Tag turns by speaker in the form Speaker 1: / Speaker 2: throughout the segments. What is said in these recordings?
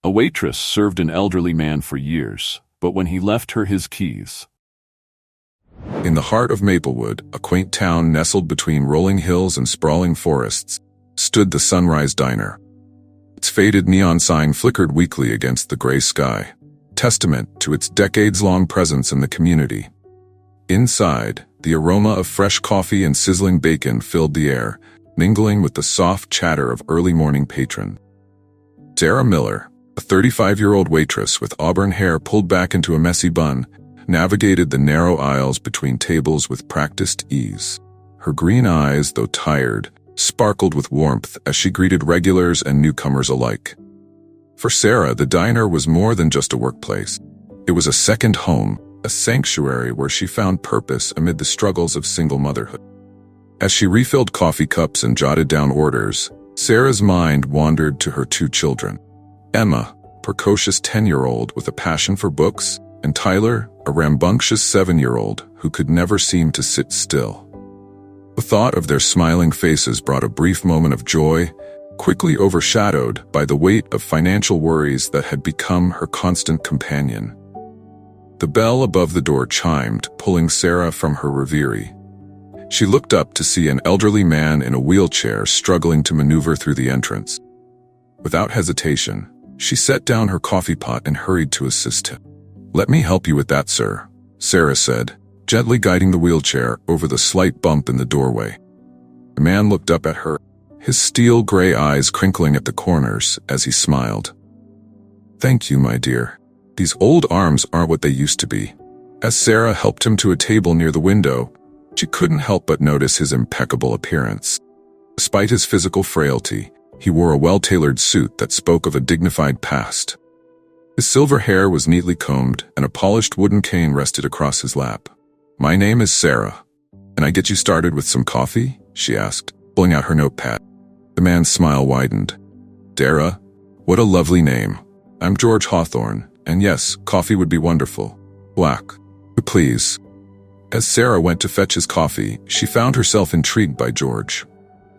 Speaker 1: A waitress served an elderly man for years, but when he left her his keys.
Speaker 2: In the heart of Maplewood, a quaint town nestled between rolling hills and sprawling forests, stood the Sunrise Diner. Its faded neon sign flickered weakly against the gray sky, testament to its decades-long presence in the community. Inside, the aroma of fresh coffee and sizzling bacon filled the air, mingling with the soft chatter of early-morning patrons. Sarah Miller, a 35-year-old waitress with auburn hair pulled back into a messy bun, navigated the narrow aisles between tables with practiced ease. Her green eyes, though tired, sparkled with warmth as she greeted regulars and newcomers alike. For Sarah, the diner was more than just a workplace. It was a second home, a sanctuary where she found purpose amid the struggles of single motherhood. As she refilled coffee cups and jotted down orders, Sarah's mind wandered to her two children. Emma, precocious 10-year-old with a passion for books, and Tyler, a rambunctious 7-year-old who could never seem to sit still. The thought of their smiling faces brought a brief moment of joy, quickly overshadowed by the weight of financial worries that had become her constant companion. The bell above the door chimed, pulling Sarah from her reverie. She looked up to see an elderly man in a wheelchair struggling to maneuver through the entrance. Without hesitation, she set down her coffee pot and hurried to assist him. "Let me help you with that, sir," Sarah said, gently guiding the wheelchair over the slight bump in the doorway. The man looked up at her, his steel gray eyes crinkling at the corners as he smiled. "Thank you, my dear. These old arms aren't what they used to be." As Sarah helped him to a table near the window, she couldn't help but notice his impeccable appearance. Despite his physical frailty, he wore a well-tailored suit that spoke of a dignified past. His silver hair was neatly combed, and a polished wooden cane rested across his lap. "My name is Sarah. Can I get you started with some coffee?" she asked, pulling out her notepad. The man's smile widened. "Sarah, what a lovely name. I'm George Hawthorne, and yes, coffee would be wonderful. Black, please." As Sarah went to fetch his coffee, she found herself intrigued by George.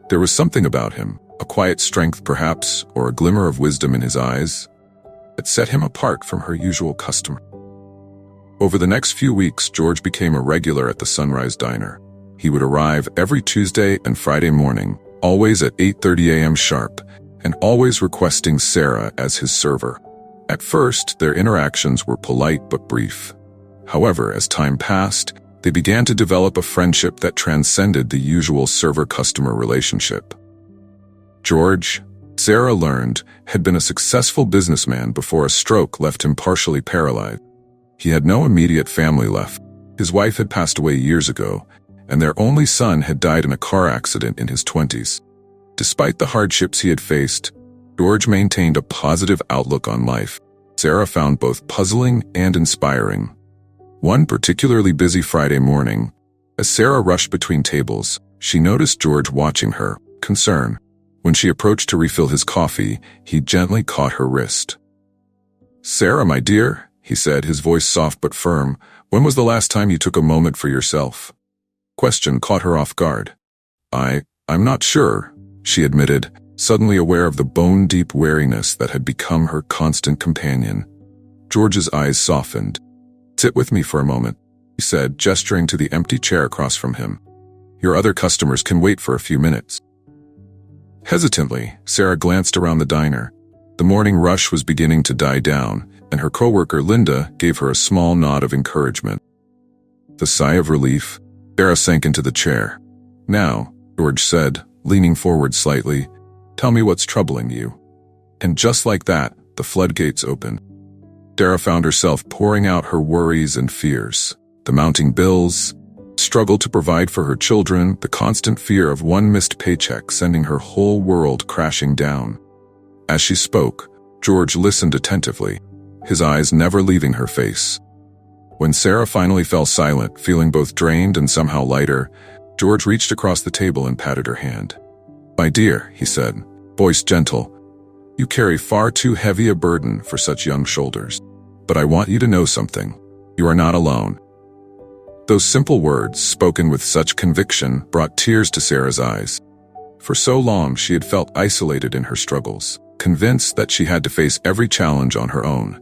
Speaker 2: There was something about him, a quiet strength perhaps, or a glimmer of wisdom in his eyes, that set him apart from her usual customer. Over the next few weeks, George became a regular at the Sunrise Diner. He would arrive every Tuesday and Friday morning, always at 8:30 a.m. sharp, and always requesting Sarah as his server. At first, their interactions were polite but brief. However, as time passed, they began to develop a friendship that transcended the usual server-customer relationship. George, Sarah learned, had been a successful businessman before a stroke left him partially paralyzed. He had no immediate family left. His wife had passed away years ago, and their only son had died in a car accident in his 20s. Despite the hardships he had faced, George maintained a positive outlook on life. Sarah found both puzzling and inspiring. One particularly busy Friday morning, as Sarah rushed between tables, she noticed George watching her, concern. When she approached to refill his coffee, he gently caught her wrist. "Sarah, my dear," he said, his voice soft but firm, "when was the last time you took a moment for yourself?" Question caught her off guard. I'm not sure," she admitted, suddenly aware of the bone-deep weariness that had become her constant companion. George's eyes softened. "Sit with me for a moment," he said, gesturing to the empty chair across from him. "Your other customers can wait for a few minutes." Hesitantly, Sarah glanced around the diner. The morning rush was beginning to die down, and her coworker Linda gave her a small nod of encouragement. With a sigh of relief, Sarah sank into the chair. "Now," George said, leaning forward slightly, "tell me what's troubling you." And just like that, the floodgates opened. Sarah found herself pouring out her worries and fears. The mounting bills, struggle to provide for her children, the constant fear of one missed paycheck sending her whole world crashing down. As she spoke, George listened attentively, his eyes never leaving her face. When Sarah finally fell silent, feeling both drained and somehow lighter, George reached across the table and patted her hand. "My dear," he said, voice gentle, "you carry far too heavy a burden for such young shoulders. But I want you to know something. You are not alone." Those simple words, spoken with such conviction, brought tears to Sarah's eyes. For so long, she had felt isolated in her struggles, convinced that she had to face every challenge on her own.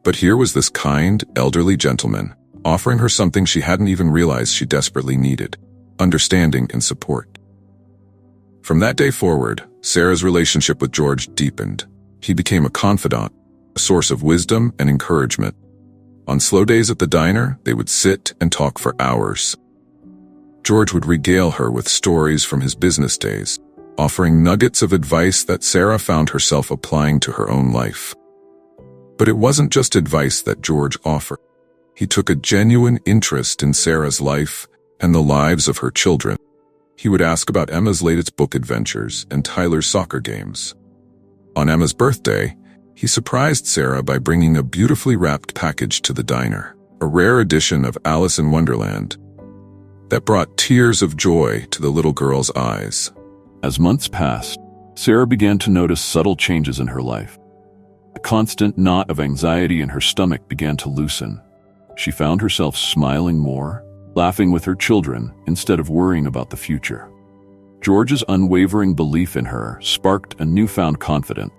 Speaker 2: But here was this kind, elderly gentleman, offering her something she hadn't even realized she desperately needed: understanding and support. From that day forward, Sarah's relationship with George deepened. He became a confidant, a source of wisdom and encouragement. On slow days at the diner, they would sit and talk for hours. George would regale her with stories from his business days, offering nuggets of advice that Sarah found herself applying to her own life. But it wasn't just advice that George offered. He took a genuine interest in Sarah's life and the lives of her children. He would ask about Emma's latest book adventures and Tyler's soccer games. On Emma's birthday, he surprised Sarah by bringing a beautifully wrapped package to the diner, a rare edition of Alice in Wonderland that brought tears of joy to the little girl's eyes.
Speaker 1: As months passed, Sarah began to notice subtle changes in her life. The constant knot of anxiety in her stomach began to loosen. She found herself smiling more, laughing with her children instead of worrying about the future. George's unwavering belief in her sparked a newfound confidence,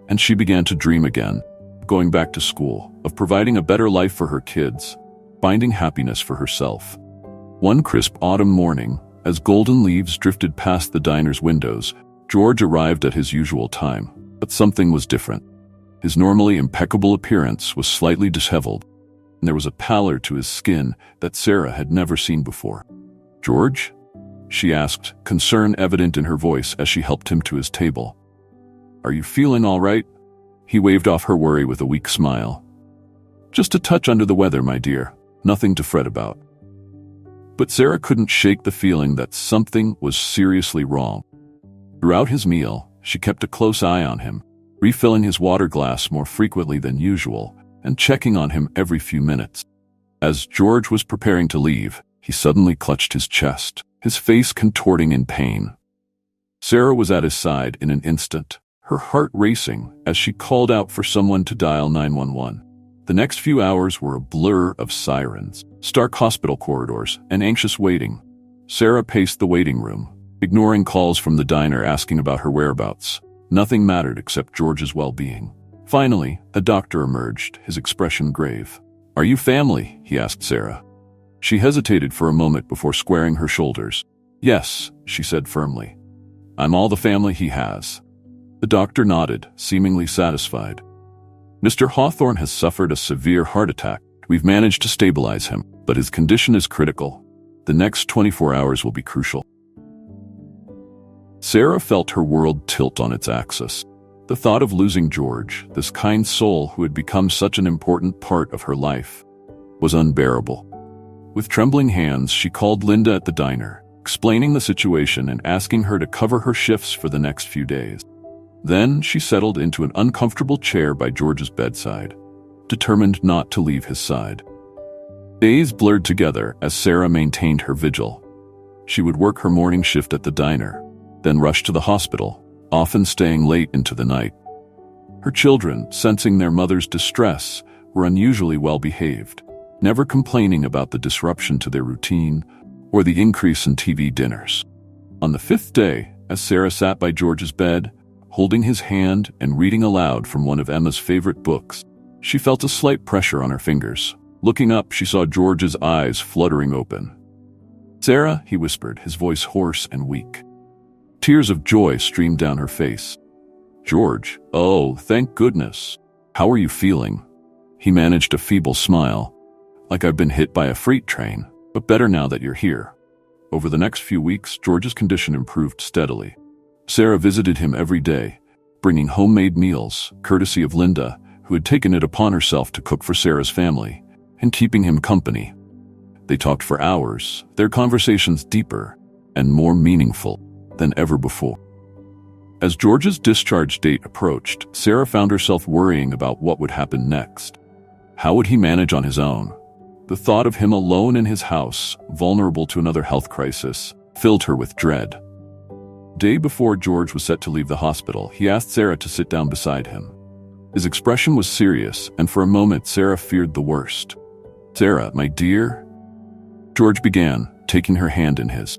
Speaker 1: and she began to dream again, going back to school, of providing a better life for her kids, finding happiness for herself. One crisp autumn morning, as golden leaves drifted past the diner's windows, George arrived at his usual time, but something was different. His normally impeccable appearance was slightly disheveled, and there was a pallor to his skin that Sarah had never seen before. "George?" she asked, concern evident in her voice as she helped him to his table. "Are you feeling all right?" He waved off her worry with a weak smile. "Just a touch under the weather, my dear. Nothing to fret about." But Sarah couldn't shake the feeling that something was seriously wrong. Throughout his meal, she kept a close eye on him, refilling his water glass more frequently than usual and checking on him every few minutes. As George was preparing to leave, he suddenly clutched his chest, his face contorting in pain. Sarah was at his side in an instant, her heart racing as she called out for someone to dial 911. The next few hours were a blur of sirens, stark hospital corridors, and anxious waiting. Sarah paced the waiting room, ignoring calls from the diner asking about her whereabouts. Nothing mattered except George's well-being. Finally, a doctor emerged, his expression grave. "Are you family?" he asked Sarah. She hesitated for a moment before squaring her shoulders. "Yes," she said firmly. "I'm all the family he has." The doctor nodded, seemingly satisfied. "Mr. Hawthorne has suffered a severe heart attack. We've managed to stabilize him, but his condition is critical. The next 24 hours will be crucial." Sarah felt her world tilt on its axis. The thought of losing George, this kind soul who had become such an important part of her life, was unbearable. With trembling hands, she called Linda at the diner, explaining the situation and asking her to cover her shifts for the next few days. Then she settled into an uncomfortable chair by George's bedside, determined not to leave his side. Days blurred together as Sarah maintained her vigil. She would work her morning shift at the diner, then rush to the hospital, often staying late into the night. Her children, sensing their mother's distress, were unusually well-behaved, never complaining about the disruption to their routine or the increase in TV dinners. On the 5th day, as Sarah sat by George's bed, holding his hand and reading aloud from one of Emma's favorite books, she felt a slight pressure on her fingers. Looking up, she saw George's eyes fluttering open. "Sarah," he whispered, his voice hoarse and weak. Tears of joy streamed down her face. "George, oh, thank goodness. How are you feeling?" He managed a feeble smile. "Like I've been hit by a freight train, but better now that you're here." Over the next few weeks, George's condition improved steadily. Sarah visited him every day, bringing homemade meals, courtesy of Linda, who had taken it upon herself to cook for Sarah's family, and keeping him company. They talked for hours, their conversations deeper and more meaningful than ever before. As George's discharge date approached, Sarah found herself worrying about what would happen next. How would he manage on his own? The thought of him alone in his house, vulnerable to another health crisis, filled her with dread. Day before George was set to leave the hospital, he asked Sarah to sit down beside him. His expression was serious, and for a moment Sarah feared the worst. "Sarah, my dear," George began, taking her hand in his.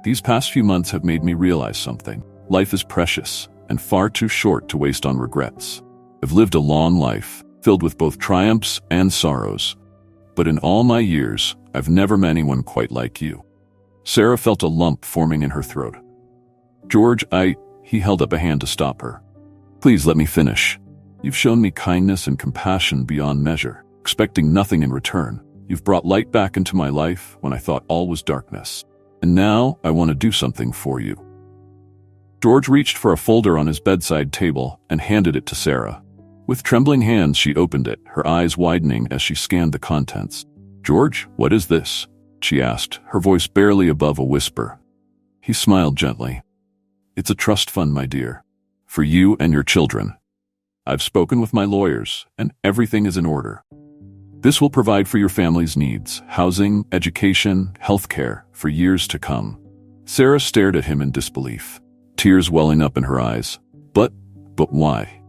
Speaker 1: These past few months have made me realize something. Life is precious and far too short to waste on regrets. I've lived a long life, filled with both triumphs and sorrows. But in all my years, I've never met anyone quite like you. Sarah felt a lump forming in her throat. George, he held up a hand to stop her. Please let me finish. You've shown me kindness and compassion beyond measure, expecting nothing in return. You've brought light back into my life when I thought all was darkness. And now I want to do something for you. George reached for a folder on his bedside table and handed it to Sarah. With trembling hands, she opened it, her eyes widening as she scanned the contents. George, what is this? She asked, her voice barely above a whisper. He smiled gently. It's a trust fund, my dear, for you and your children. I've spoken with my lawyers, and everything is in order. This will provide for your family's needs, housing, education, healthcare, for years to come. Sarah stared at him in disbelief, tears welling up in her eyes. But why?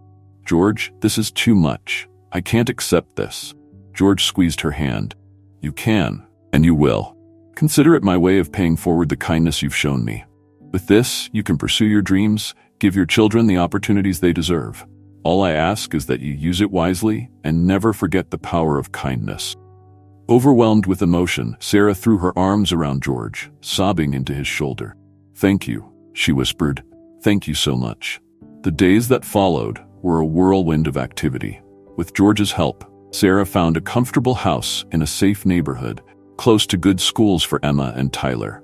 Speaker 1: George, this is too much. I can't accept this. George squeezed her hand. You can, and you will. Consider it my way of paying forward the kindness you've shown me. With this, you can pursue your dreams, give your children the opportunities they deserve. All I ask is that you use it wisely and never forget the power of kindness. Overwhelmed with emotion, Sarah threw her arms around George, sobbing into his shoulder. Thank you, she whispered. Thank you so much. The days that followed were a whirlwind of activity. With George's help, Sarah found a comfortable house in a safe neighborhood, close to good schools for Emma and Tyler.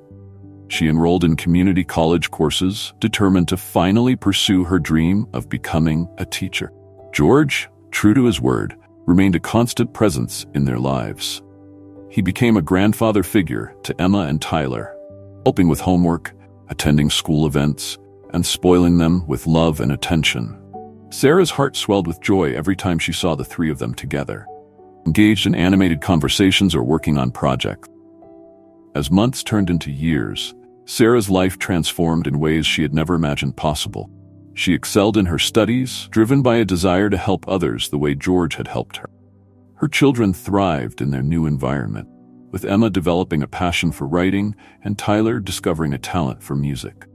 Speaker 1: She enrolled in community college courses, determined to finally pursue her dream of becoming a teacher. George, true to his word, remained a constant presence in their lives. He became a grandfather figure to Emma and Tyler, helping with homework, attending school events, and spoiling them with love and attention. Sarah's heart swelled with joy every time she saw the three of them together, engaged in animated conversations or working on projects. As months turned into years, Sarah's life transformed in ways she had never imagined possible. She excelled in her studies, driven by a desire to help others the way George had helped her. Her children thrived in their new environment, with Emma developing a passion for writing and Tyler discovering a talent for music.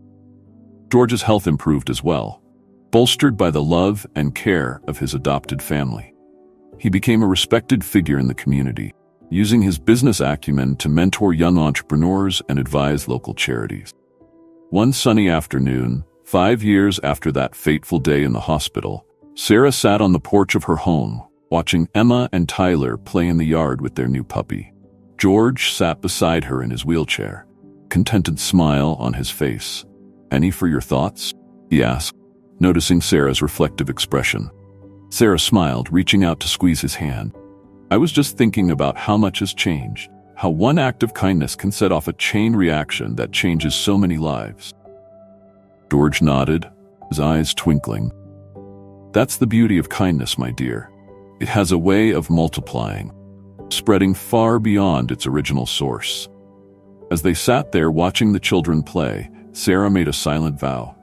Speaker 1: George's health improved as well, bolstered by the love and care of his adopted family. He became a respected figure in the community, using his business acumen to mentor young entrepreneurs and advise local charities. One sunny afternoon, 5 years after that fateful day in the hospital, Sarah sat on the porch of her home, watching Emma and Tyler play in the yard with their new puppy. George sat beside her in his wheelchair, contented smile on his face. "Any for your thoughts?" he asked, noticing Sarah's reflective expression. Sarah smiled, reaching out to squeeze his hand. "I was just thinking about how much has changed, how one act of kindness can set off a chain reaction that changes so many lives." George nodded, his eyes twinkling. "That's the beauty of kindness, my dear. It has a way of multiplying, spreading far beyond its original source." As they sat there watching the children play, Sarah made a silent vow.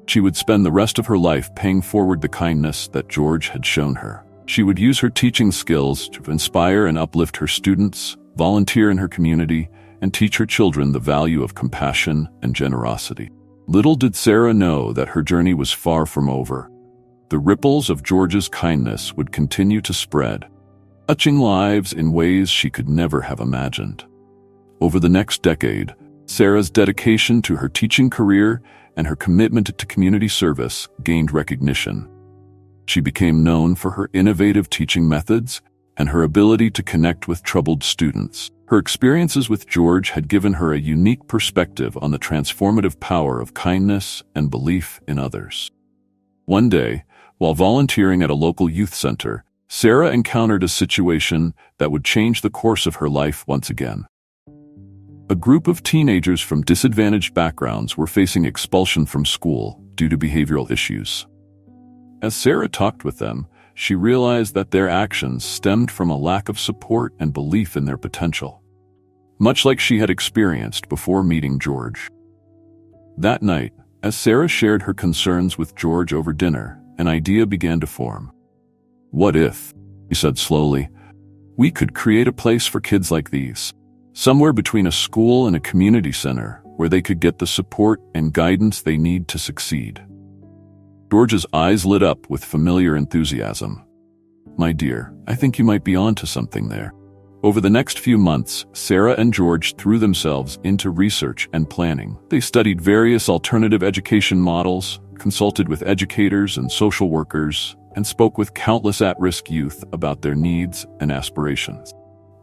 Speaker 1: She would spend the rest of her life paying forward the kindness that George had shown her. She would use her teaching skills to inspire and uplift her students, volunteer in her community, and teach her children the value of compassion and generosity. Little did Sarah know that her journey was far from over. The ripples of George's kindness would continue to spread, touching lives in ways she could never have imagined. Over the next decade, Sarah's dedication to her teaching career and her commitment to community service gained recognition. She became known for her innovative teaching methods and her ability to connect with troubled students. Her experiences with George had given her a unique perspective on the transformative power of kindness and belief in others. One day, while volunteering at a local youth center, Sarah encountered a situation that would change the course of her life once again. A group of teenagers from disadvantaged backgrounds were facing expulsion from school due to behavioral issues. As Sarah talked with them, she realized that their actions stemmed from a lack of support and belief in their potential, much like she had experienced before meeting George. That night, as Sarah shared her concerns with George over dinner, an idea began to form. "What if," he said slowly, "we could create a place for kids like these? Somewhere between a school and a community center, where they could get the support and guidance they need to succeed. George's eyes lit up with familiar enthusiasm. "My dear, I think you might be onto something there." Over the next few months, Sarah and George threw themselves into research and planning. They studied various alternative education models, consulted with educators and social workers, and spoke with countless at-risk youth about their needs and aspirations.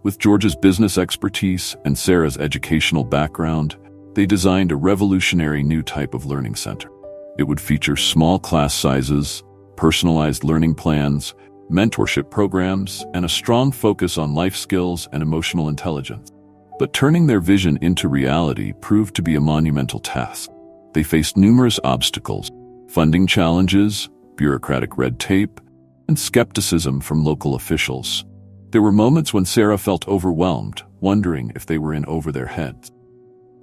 Speaker 1: With George's business expertise and Sarah's educational background, they designed a revolutionary new type of learning center. It would feature small class sizes, personalized learning plans, mentorship programs, and a strong focus on life skills and emotional intelligence. But turning their vision into reality proved to be a monumental task. They faced numerous obstacles: funding challenges, bureaucratic red tape, and skepticism from local officials. There were moments when Sarah felt overwhelmed, wondering if they were in over their heads.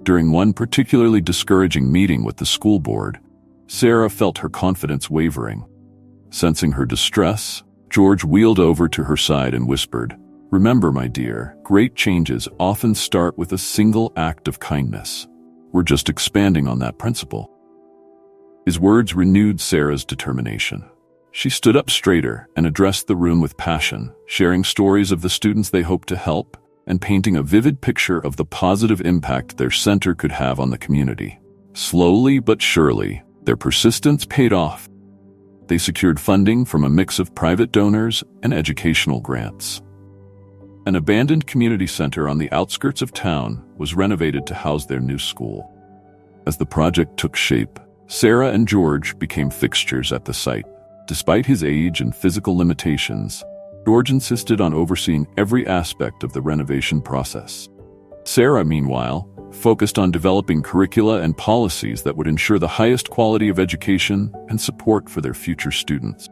Speaker 1: During one particularly discouraging meeting with the school board, Sarah felt her confidence wavering. Sensing her distress, George wheeled over to her side and whispered, "Remember, my dear, great changes often start with a single act of kindness. We're just expanding on that principle." His words renewed Sarah's determination. She stood up straighter and addressed the room with passion, sharing stories of the students they hoped to help and painting a vivid picture of the positive impact their center could have on the community. Slowly but surely, their persistence paid off. They secured funding from a mix of private donors and educational grants. An abandoned community center on the outskirts of town was renovated to house their new school. As the project took shape, Sarah and George became fixtures at the site. Despite his age and physical limitations, George insisted on overseeing every aspect of the renovation process. Sarah, meanwhile, focused on developing curricula and policies that would ensure the highest quality of education and support for their future students.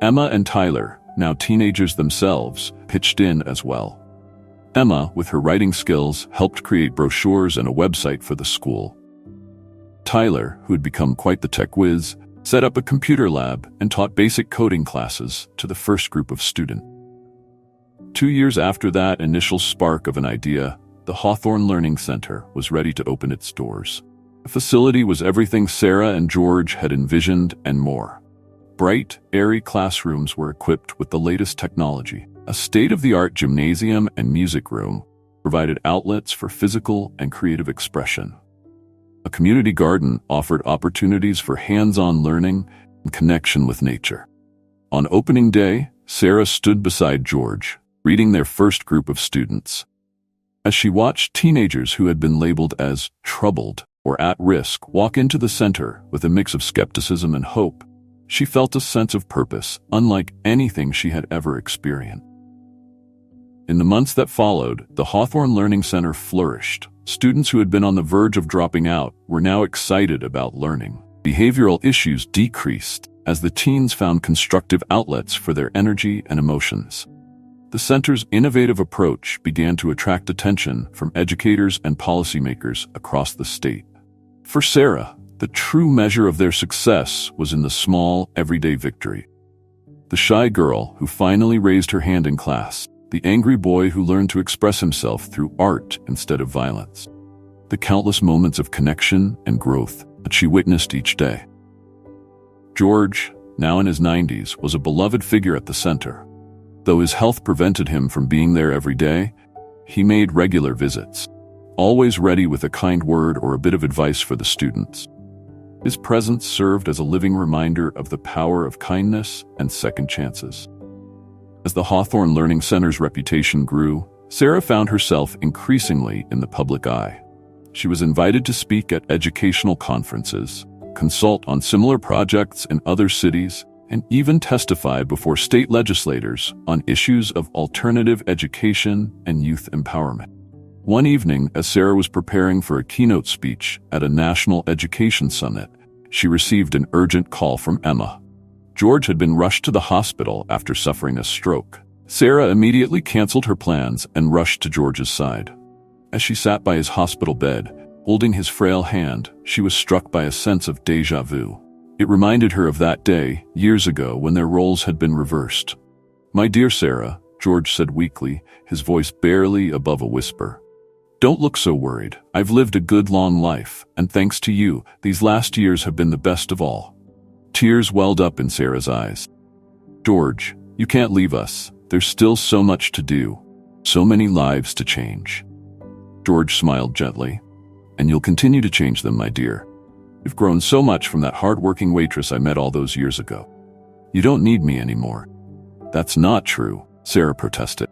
Speaker 1: Emma and Tyler, now teenagers themselves, pitched in as well. Emma, with her writing skills, helped create brochures and a website for the school. Tyler, who had become quite the tech whiz, set up a computer lab and taught basic coding classes to the first group of students. 2 years after that initial spark of an idea, the Hawthorne Learning Center was ready to open its doors. The facility was everything Sarah and George had envisioned and more. Bright, airy classrooms were equipped with the latest technology. A state-of-the-art gymnasium and music room provided outlets for physical and creative expression. A community garden offered opportunities for hands-on learning and connection with nature. On opening day, Sarah stood beside George, greeting their first group of students. As she watched teenagers who had been labeled as troubled or at risk walk into the center with a mix of skepticism and hope, she felt a sense of purpose unlike anything she had ever experienced. In the months that followed, the Hawthorne Learning Center flourished. Students who had been on the verge of dropping out were now excited about learning. Behavioral issues decreased as the teens found constructive outlets for their energy and emotions. The center's innovative approach began to attract attention from educators and policymakers across the state. For Sarah, the true measure of their success was in the small, everyday victory. The shy girl who finally raised her hand in class, the angry boy who learned to express himself through art instead of violence, the countless moments of connection and growth that she witnessed each day. George, now in his 90s, was a beloved figure at the center. Though his health prevented him from being there every day, he made regular visits, always ready with a kind word or a bit of advice for the students. His presence served as a living reminder of the power of kindness and second chances. As the Hawthorne Learning Center's reputation grew, Sarah found herself increasingly in the public eye. She was invited to speak at educational conferences, consult on similar projects in other cities, and even testify before state legislators on issues of alternative education and youth empowerment. One evening, as Sarah was preparing for a keynote speech at a national education summit, she received an urgent call from Emma. George had been rushed to the hospital after suffering a stroke. Sarah immediately canceled her plans and rushed to George's side. As she sat by his hospital bed, holding his frail hand, she was struck by a sense of déjà vu. It reminded her of that day, years ago, when their roles had been reversed. "My dear Sarah," George said weakly, his voice barely above a whisper, Don't look so worried. I've lived a good long life, and thanks to you, these last years have been the best of all." Tears welled up in Sarah's eyes. "George, you can't leave us. There's still so much to do. So many lives to change." George smiled gently. "And you'll continue to change them, my dear. You've grown so much from that hard-working waitress I met all those years ago. You don't need me anymore." "That's not true," Sarah protested.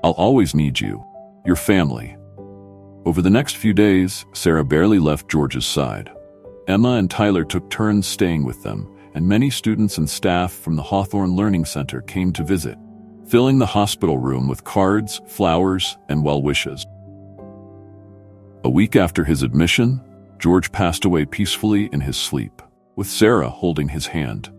Speaker 1: "I'll always need you. Your family." Over the next few days, Sarah barely left George's side. Emma and Tyler took turns staying with them, and many students and staff from the Hawthorne Learning Center came to visit, filling the hospital room with cards, flowers, and well wishes. A week after his admission, George passed away peacefully in his sleep, with Sarah holding his hand.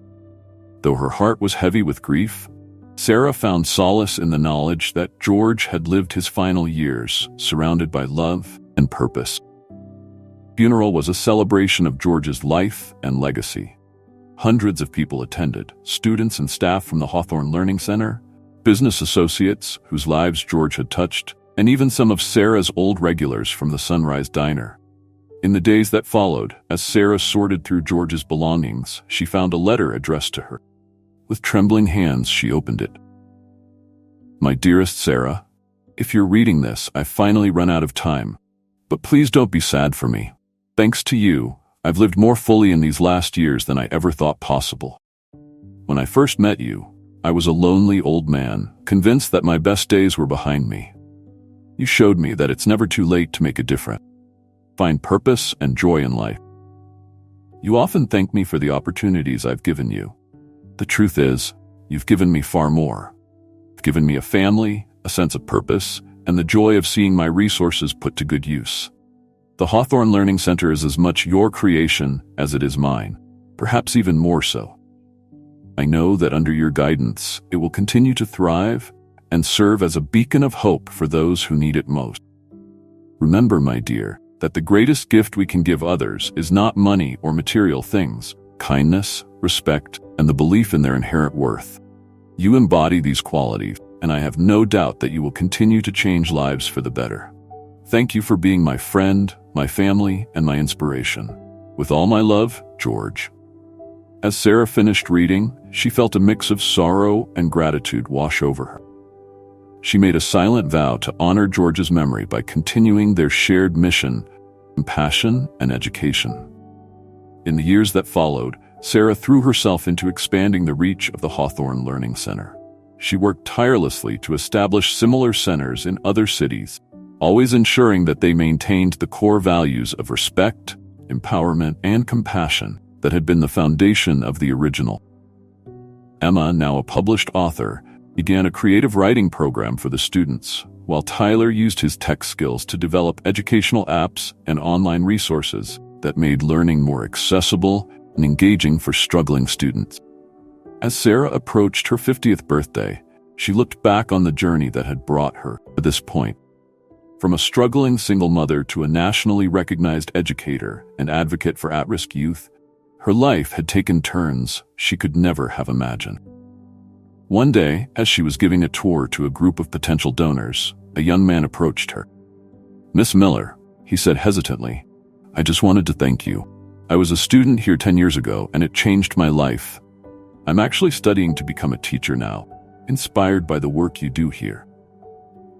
Speaker 1: Though her heart was heavy with grief, Sarah found solace in the knowledge that George had lived his final years surrounded by love and purpose. The funeral was a celebration of George's life and legacy. Hundreds of people attended, students and staff from the Hawthorne Learning Center, business associates whose lives George had touched, and even some of Sarah's old regulars from the Sunrise Diner. In the days that followed, as Sarah sorted through George's belongings, she found a letter addressed to her. With trembling hands, she opened it. "My dearest Sarah, if you're reading this, I've finally run out of time. But please don't be sad for me. Thanks to you, I've lived more fully in these last years than I ever thought possible. When I first met you, I was a lonely old man, convinced that my best days were behind me. You showed me that it's never too late to make a difference. Find purpose and joy in life. You often thank me for the opportunities I've given you. The truth is, you've given me far more. You've given me a family, a sense of purpose, and the joy of seeing my resources put to good use. The Hawthorne Learning Center is as much your creation as it is mine, perhaps even more so. I know that under your guidance, it will continue to thrive and serve as a beacon of hope for those who need it most. Remember, my dear, that the greatest gift we can give others is not money or material things, kindness, respect, and the belief in their inherent worth. You embody these qualities, and I have no doubt that you will continue to change lives for the better. Thank you for being my friend, my family, and my inspiration. With all my love, George." As Sarah finished reading, she felt a mix of sorrow and gratitude wash over her. She made a silent vow to honor George's memory by continuing their shared mission, compassion, and education. In the years that followed, Sarah threw herself into expanding the reach of the Hawthorne Learning Center. She worked tirelessly to establish similar centers in other cities, always ensuring that they maintained the core values of respect, empowerment, and compassion that had been the foundation of the original. Emma, now a published author, began a creative writing program for the students, while Tyler used his tech skills to develop educational apps and online resources that made learning more accessible and engaging for struggling students. As Sarah approached her 50th birthday, she looked back on the journey that had brought her to this point. From a struggling single mother to a nationally recognized educator and advocate for at-risk youth, her life had taken turns she could never have imagined. One day, as she was giving a tour to a group of potential donors, a young man approached her. "Miss Miller," he said hesitantly, "I just wanted to thank you. I was a student here 10 years ago, and it changed my life. I'm actually studying to become a teacher now, inspired by the work you do here."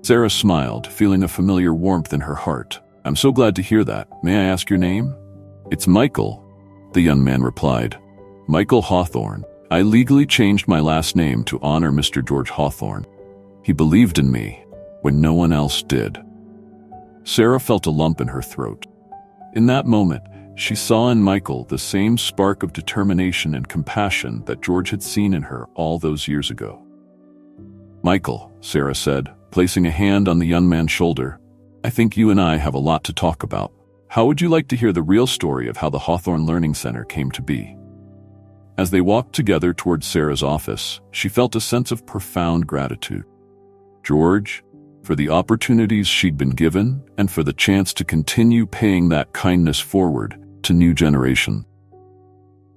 Speaker 1: Sarah smiled, feeling a familiar warmth in her heart. "I'm so glad to hear that. May I ask your name?" "It's Michael," the young man replied. "Michael Hawthorne. I legally changed my last name to honor Mr. George Hawthorne. He believed in me when no one else did." Sarah felt a lump in her throat. In that moment, she saw in Michael the same spark of determination and compassion that George had seen in her all those years ago. "Michael," Sarah said, placing a hand on the young man's shoulder, "I think you and I have a lot to talk about. How would you like to hear the real story of how the Hawthorne Learning Center came to be?" As they walked together towards Sarah's office, she felt a sense of profound gratitude. George, for the opportunities she'd been given, and for the chance to continue paying that kindness forward to new generations.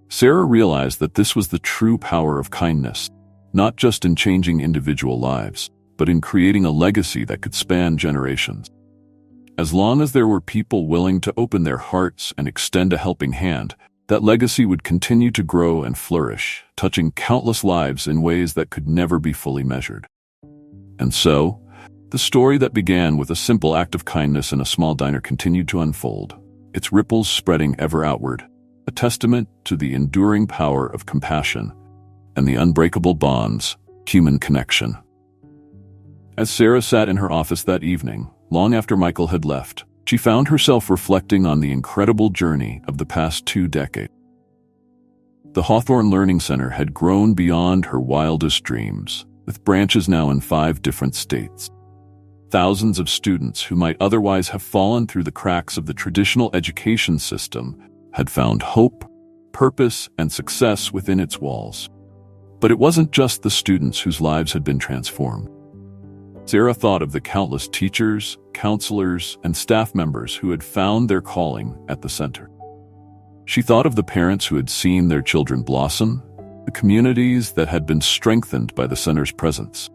Speaker 1: Sarah realized that this was the true power of kindness, not just in changing individual lives, but in creating a legacy that could span generations. As long as there were people willing to open their hearts and extend a helping hand, that legacy would continue to grow and flourish, touching countless lives in ways that could never be fully measured. And so, the story that began with a simple act of kindness in a small diner continued to unfold, its ripples spreading ever outward, a testament to the enduring power of compassion and the unbreakable bonds human connection. As Sarah sat in her office that evening, long after Michael had left, she found herself reflecting on the incredible journey of the past 2 decades. The Hawthorne Learning Center had grown beyond her wildest dreams, with branches now in 5 different states. Thousands of students who might otherwise have fallen through the cracks of the traditional education system had found hope, purpose, and success within its walls. But it wasn't just the students whose lives had been transformed. Sarah thought of the countless teachers, counselors, and staff members who had found their calling at the center. She thought of the parents who had seen their children blossom, the communities that had been strengthened by the center's presence.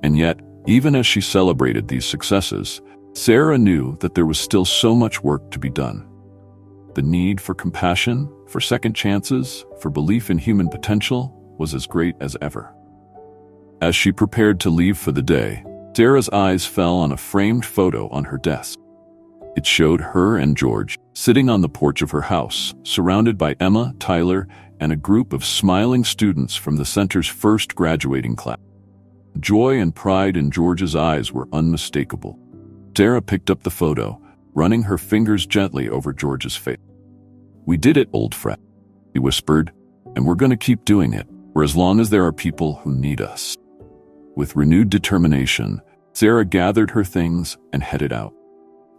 Speaker 1: And yet, even as she celebrated these successes, Sarah knew that there was still so much work to be done. The need for compassion, for second chances, for belief in human potential was as great as ever. As she prepared to leave for the day, Sarah's eyes fell on a framed photo on her desk. It showed her and George sitting on the porch of her house, surrounded by Emma, Tyler, and a group of smiling students from the center's first graduating class. Joy and pride in George's eyes were unmistakable. Sarah picked up the photo, running her fingers gently over George's face. "We did it, old friend," he whispered, "and we're going to keep doing it, for as long as there are people who need us." With renewed determination, Sarah gathered her things and headed out.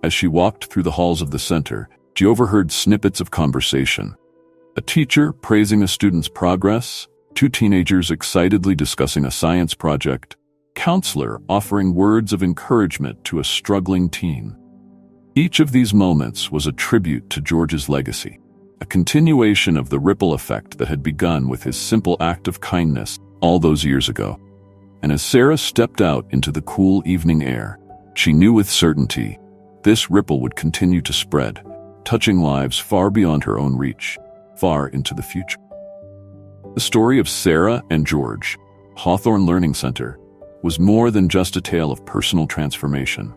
Speaker 1: As she walked through the halls of the center, she overheard snippets of conversation. A teacher praising a student's progress, 2 teenagers excitedly discussing a science project, counselor offering words of encouragement to a struggling teen. Each of these moments was a tribute to George's legacy, a continuation of the ripple effect that had begun with his simple act of kindness all those years ago. And as Sarah stepped out into the cool evening air, she knew with certainty this ripple would continue to spread, touching lives far beyond her own reach, far into the future. The story of Sarah and George, Hawthorne Learning Center, was more than just a tale of personal transformation.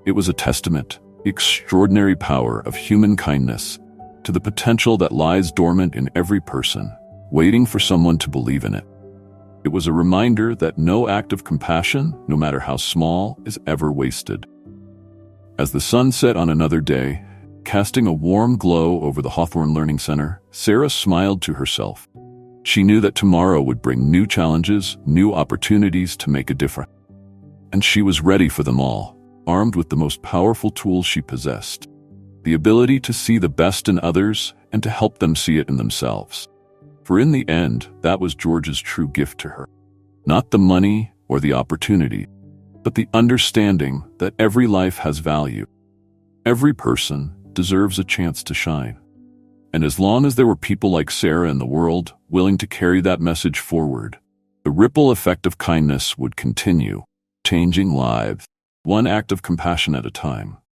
Speaker 1: It was a testament to the extraordinary power of human kindness, to the potential that lies dormant in every person, waiting for someone to believe in it. It was a reminder that no act of compassion, no matter how small, is ever wasted. As the sun set on another day, casting a warm glow over the Hawthorne Learning Center, Sarah smiled to herself. She knew that tomorrow would bring new challenges, new opportunities to make a difference. And she was ready for them all, armed with the most powerful tools she possessed: the ability to see the best in others and to help them see it in themselves. For in the end, that was George's true gift to her. Not the money or the opportunity, but the understanding that every life has value. Every person deserves a chance to shine. And as long as there were people like Sarah in the world willing to carry that message forward, the ripple effect of kindness would continue, changing lives, one act of compassion at a time.